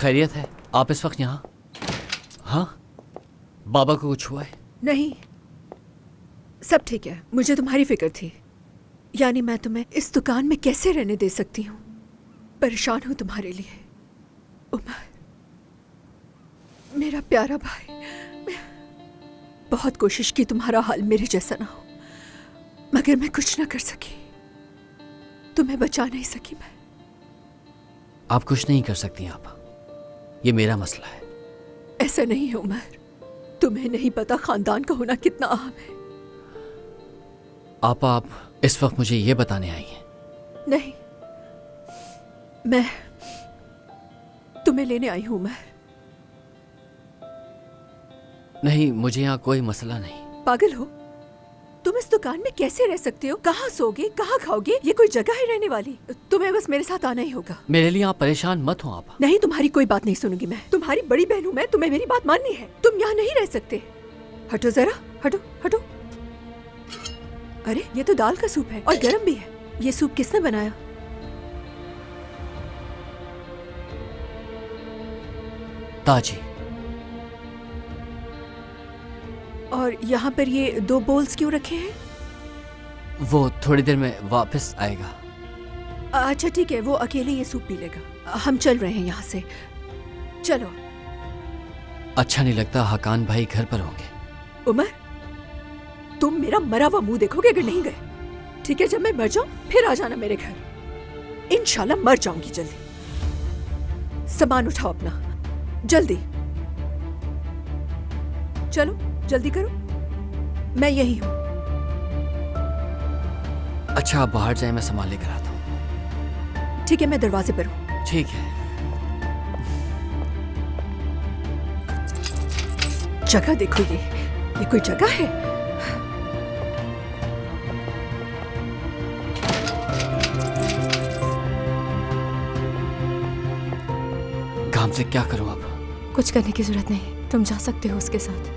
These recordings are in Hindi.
खैरियत है? आप इस वक्त यहाँ? हाँ, बाबा को कुछ हुआ है? नहीं, सब ठीक है। मुझे तुम्हारी फिक्र थी। यानी मैं तुम्हें इस दुकान में कैसे रहने दे सकती हूँ? परेशान हूँ तुम्हारे लिए। उमर, मेरा प्यारा भाई, बहुत कोशिश की तुम्हारा हाल मेरे जैसा ना हो, मगर मैं कुछ ना कर सकी। तुम्हें बचा नहीं सकी मैं। आप कुछ नहीं कर सकती आप, ये मेरा मसला है। ऐसा नहीं है उमर, तुम्हें नहीं पता खानदान का होना कितना अहम है। आप इस वक्त मुझे ये बताने आई हैं? नहीं, मैं तुम्हें लेने आई हूं उमर। नहीं, मुझे यहाँ कोई मसला नहीं। पागल हो तुम? इस दुकान में कैसे रह सकते हो? कहाँ सोगे, कहाँ खाओगे? ये कोई जगह है रहने वाली? तुम्हें बस मेरे साथ आना ही होगा। मेरे लिए आप परेशान मत हो आप। नहीं, तुम्हारी कोई बात नहीं सुनूंगी मैं। तुम्हारी बड़ी बहन हूँ मैं, तुम्हें मेरी बात माननी है। तुम यहाँ नहीं रह सकते। हटो जरा, हटो हटो। अरे ये तो दाल का सूप है और गर्म भी है। ये सूप किसने बनाया? ताजी। और यहाँ पर ये 2 बोल्स क्यों रखे हैं? वो थोड़ी देर में वापस आएगा। अच्छा ठीक है, वो अकेले ये सूप पी लेगा। हम चल रहे हैं यहाँ से, चलो। अच्छा नहीं लगता, हकान भाई घर पर होंगे। उमर, तुम मेरा मरा हुआ मुंह देखोगे अगर नहीं गए। ठीक है, जब मैं मर जाऊं फिर आ जाना मेरे घर। इंशाल्लाह मर जाऊंगी जल्दी। सामान उठाओ अपना, जल्दी चलो, जल्दी करो, मैं यही हूं। अच्छा आप बाहर जाए, मैं सामान लेकर आता हूँ। ठीक है, मैं दरवाजे पर हूँ। ठीक है। जगह देखो, ये कोई जगह है? काम से क्या करूँ अब? कुछ करने की जरूरत नहीं, तुम जा सकते हो उसके साथ।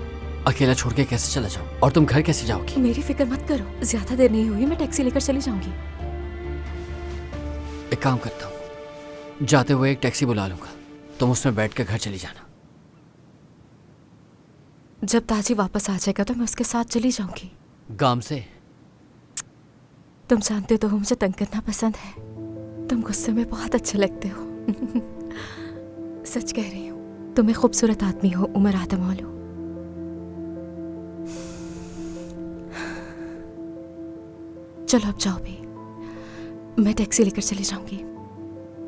अकेला छोड़ के कैसे चला जाऊँ? और तुम घर कैसे जाओगी? मेरी फिक्र मत करो, ज्यादा देर नहीं हुई, मैं टैक्सी लेकर चली जाऊंगी। एक काम करता हूँ, जाते हुए एक टैक्सी बुला लूंगा, तुम उसमें बैठ कर घर चली जाना। जब ताजी वापस आ जाएगा तो मैं उसके साथ चली जाऊंगी। गाम से? तुम जानते तो हो मुझे तंग करना पसंद है। तुम गुस्से में बहुत अच्छे लगते हो। सच कह रही हूँ, तुम एक खूबसूरत आदमी हो उमर आदमौलू। चलो अब जाओ भी, मैं टैक्सी लेकर चली जाऊंगी।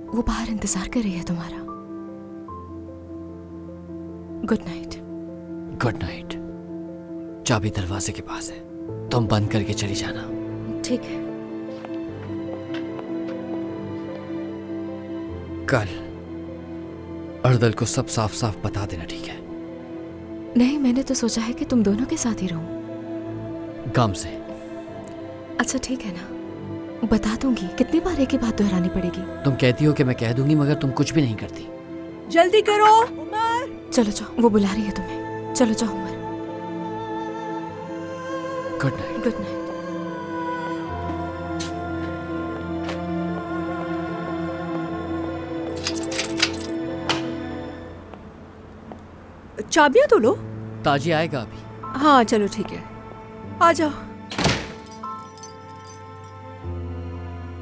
वो बाहर इंतजार कर रही है तुम्हारा। Good night. Good night. चाबी दरवाजे के पास है, तुम बंद करके चली जाना। ठीक है। कल अर्दल को सब साफ साफ बता देना, ठीक है? नहीं, मैंने तो सोचा है कि तुम दोनों के साथ ही रहूं। गाम से? अच्छा ठीक है ना, बता दूंगी। कितनी बार एक ही बात दोहरानी पड़ेगी? तुम कहती हो कि मैं कह दूंगी, मगर तुम कुछ भी नहीं करती। जल्दी करो उमर। चलो जाओ, वो बुला रही है तुम्हें। चलो जाओ Umar. Good night. Good night. चाबियां तो लो। ताजी आएगा अभी। हाँ चलो ठीक है, आ जाओ।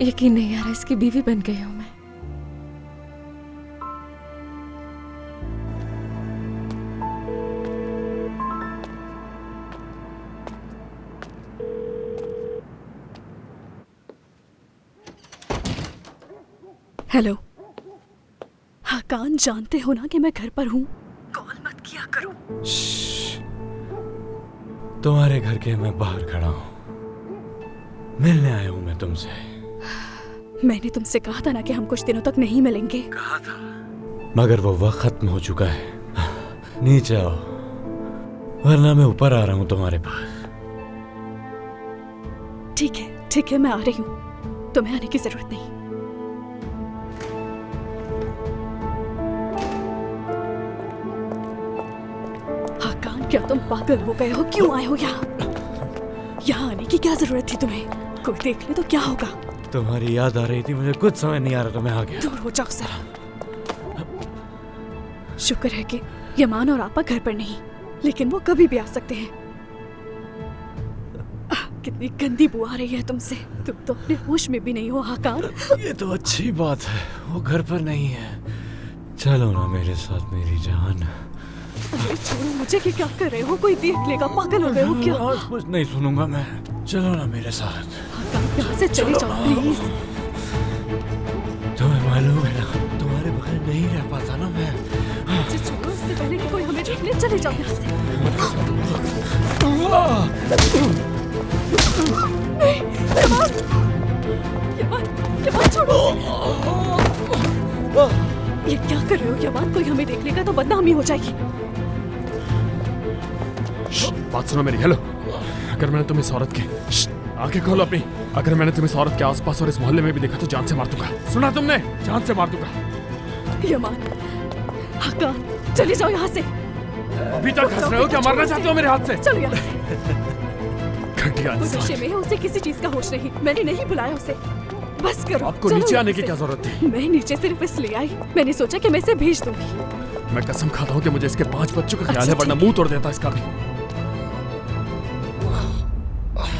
यकीन नहीं आ रहा, इसकी बीवी बन गई हूं मैं। हेलो। हकान, जानते हो ना कि मैं घर पर हूँ। कॉल मत किया करो। तुम्हारे घर के मैं बाहर खड़ा हूँ, मिलने आया हूँ मैं तुमसे। मैंने तुमसे कहा था ना कि हम कुछ दिनों तक नहीं मिलेंगे। कहा था, मगर वो वक्त खत्म हो चुका है। नीचे आओ, वरना मैं ऊपर आ रहा हूँ तुम्हारे पास। ठीक है, मैं आ रही हूँ, तुम्हें आने की जरूरत नहीं। हकान, क्या तुम पागल हो गए हो? क्यों आए हो यहाँ? यहाँ आने की क्या जरूरत थी तुम्हें? कोई देख ले तो क्या होगा? तुम्हारी याद आ रही थी, मुझे कुछ समझ नहीं आ रहा था, मैं आ गया। दूर हो जाओ जरा। शुक्र है कि यमान और आपा घर पर नहीं, लेकिन वो कभी भी आ सकते हैं। कितनी गंदी बू आ रही है तुमसे। तुम तो अपने होश में भी नहीं हो हाकान। ये तो अच्छी बात है, वो घर पर नहीं है। चलो ना मेरे साथ मेरी जान। अरे छोड़ो मुझे, कि क्या कर रहे हो? कोई देख लेगा, पागल हो गए हो क्या? आज कुछ नहीं सुनूंगा मैं। चलो ना मेरे साथ। हाकान यहाँ से चले जाओ प्लीज। तुम्हें मालूम है ना, तुम्हारे बगैर नहीं रह पाता ना मैं। मुझे छोड़ो, इससे पहले कि कोई हमें देख ले। चले जाओ यहाँ से। नहीं, यमान, यमान, यमान छोड़ो। ये क्या कर रहे हो यमान? कोई हमें देख लेगा तो बदनामी हो जाएगी। बात सुनो मेरी। हेलो, अगर मैंने तुम्हें इस औरत के आंखें खोलो अपनी। अगर मैंने तुम्हें इस औरत के आसपास और इस मोहल्ले में भी देखा तो जान से मार दूंगा। सुना तुमने? जान से मार दूंगा। यमान, हाकान, चले जाओ यहाँ से। अभी तक हंस रहे हो क्या? मारना चाहते हो मेरे हाथ से? चलो यहाँ से। घटिया वो इंसान। नशे में है, उसे किसी चीज का होश नहीं। मैंने नहीं बुलाया उसे। बस करो। आपको चलो नीचे यहाँ आने की से। क्या जरूरत थी? मैं नीचे सिर्फ इसलिए आई, मैंने सोचा कि मैं इसे भेज दूंगी। मैं कसम खाता हूँ कि मुझे इसके 5 बच्चों का ख्याल अच्छा, है, वरना ठीक मुंह तोड़ देता इसका भी।